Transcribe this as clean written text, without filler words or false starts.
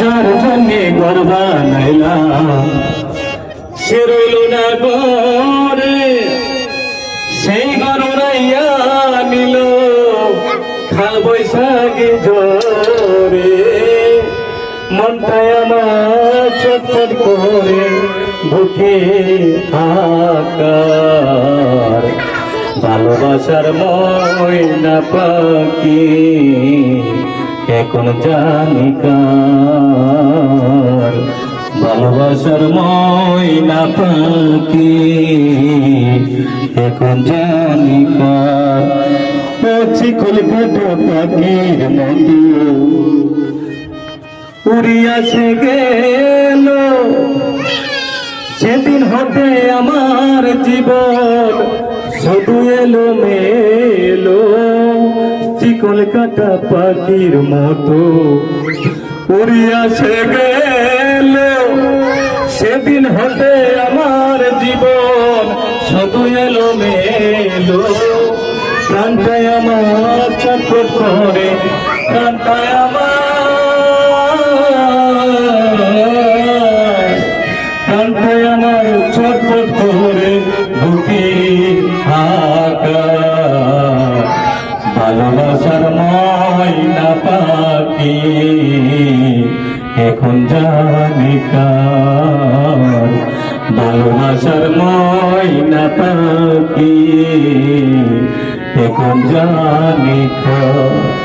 যার জন্যে ঘর বানাইলাম সে রইল না ঘরে, সেই ঘর উড়াইয়া নিল কাল বৈশাখী ঝরে। মনটায় আমার চটপট করে বুকে আকার, ভালোবাসার ময়না পাখি এখন জানি কার। ভালোবাসার ময়না পাখি এখন জানি কার। কলকাতা পাখির মতো উড়িয়াছে গেল, সেদিন হতে আমার জীবন শুধু এলো মেলো। কলকাতা পাখির মতো উড়িয়াছে গেল, সেদিন হতে আমার জীবন শুধু এলো মেলো। প্রাণটায় আমার চটপট করে, প্রাণটায় প্রাণটায় আমার চটপট করে বুকে আকার। ভালোবাসার ময়না পাখি এখন জানি কার। ভালোবাসার ময়না পাখি এখন জানি কার।